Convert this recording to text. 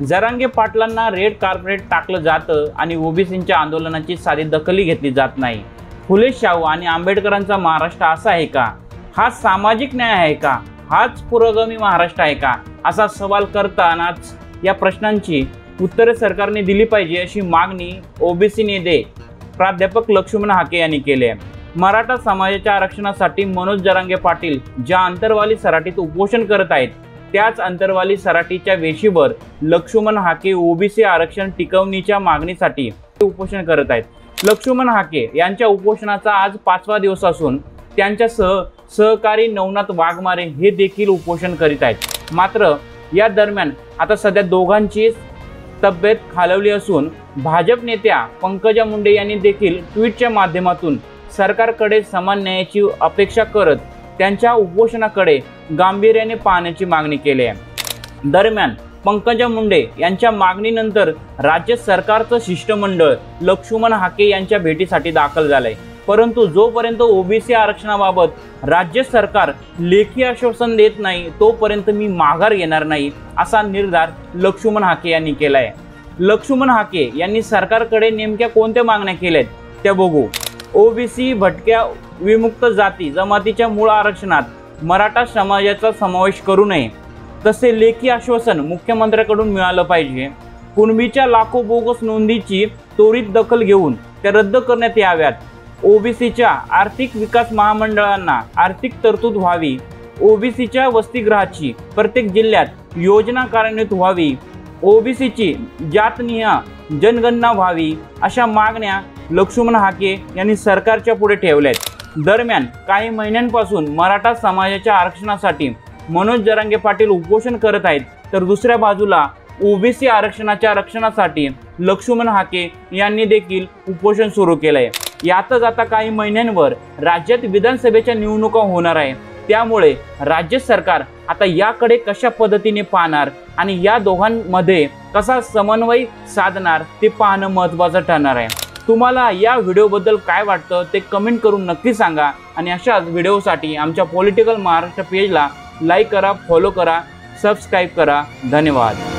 जरांगे पाटलांना red carpet टाकलं जातं आणि ओबीसींच्या आंदोलनाची साधी दखल घेतली जात नाही। फुले शाहू आणि आंबेडकरांचा महाराष्ट्र असा आहे का? हा सामाजिक न्याय आहे का? हाच पुरोगामी महाराष्ट्र आहे का? असा सवाल करतानाच या प्रश्नांची उत्तरे सरकारने दिली पाहिजे अशी मागणी ओबीसी नेते प्राध्यापक लक्ष्मण हाके यांनी केली आहे। मराठा समाजाच्या आरक्षणासाठी मनोज जरांगे पाटील ज्या अंतरवाली सराटीत उपोषण करत आहेत त्याच अंतरवाली सराटीच्या वेशीवर लक्ष्मण हाके ओबीसी आरक्षण टिकवणीच्या मागणीसाठी उपोषण करत आहेत। लक्ष्मण हाके यांच्या उपोषणाचा आज 5वा दिवस असून त्यांच्या सहकारी नवनाथ वाघमारे हे देखील उपोषण करीत आहेत। मात्र या दरम्यान आता सध्या दोघांची तब्येत खालवली असून भाजप नेत्या पंकजा मुंडे यांनी देखील ट्विटच्या माध्यमातून सरकारकडे समान न्यायाची अपेक्षा करत त्यांच्या उपोषणाकडे गांभीर्याने पाहण्याची मागणी केली आहे। दरम्यान पंकजा मुंडे यांच्या मागणीनंतर राज्य सरकारचं शिष्टमंडळ लक्ष्मण हाके यांच्या भेटीसाठी दाखल झालंय। परंतु जोपर्यंत ओबीसी आरक्षणाबाबत राज्य सरकार लेखी आश्वासन देत नाही तोपर्यंत मी माघार घेणार नाही असा निर्धार लक्ष्मण हाके यांनी केलाय। लक्ष्मण हाके यांनी सरकारकडे नेमक्या कोणत्या मागण्या केल्यात त्या बघू। ओबीसी भटक्या विमुक्त जाती जमातीच्या मूळ आरक्षणात मराठा समाजाचा समावेश करू नये तसे लेखी आश्वासन मुख्यमंत्र्यांकडून मिळालं पाहिजे। कुणबीच्या लाखो बोगस नोंदीची त्वरित दखल घेऊन त्या रद्द करण्यात याव्यात। ओबीसीच्या आर्थिक विकास महामंडळांना आर्थिक तरतूद व्हावी। ओबीसीच्या वसतिगृहाची प्रत्येक जिल्ह्यात योजना कार्यान्वित व्हावी। ओबीसीची जातनिहाय जनगणना व्हावी अशा मागण्या लक्ष्मण हाके यांनी सरकारच्या पुढे ठेवल्यात। दरम्यान काही महिन्यांपासून मराठा समाजाच्या आरक्षणासाठी मनोज जरांगे पाटील उपोषण करत आहेत तर दुसऱ्या बाजूला ओबीसी आरक्षणाच्या रक्षणासाठी लक्ष्मण हाके यांनी देखील उपोषण सुरू केलंय। यातच आता काही महिन्यांवर राज्यात विधानसभेच्या निवडणुका होणार आहे, त्यामुळे राज्य सरकार आता याकडे कशा पद्धतीने पाहणार आणि या दोघांमध्ये कसा समन्वय साधणार ते पाहणं महत्त्वाचं ठरणार आहे। तुम्हाला या व्हिडिओबद्दल काय वाटतं ते कमेंट करून नक्की सांगा आणि अशाच व्हिडिओसाठी आमच्या पॉलिटिकल महाराष्ट्र पेजला लाईक करा, फॉलो करा, सबस्क्राईब करा। धन्यवाद।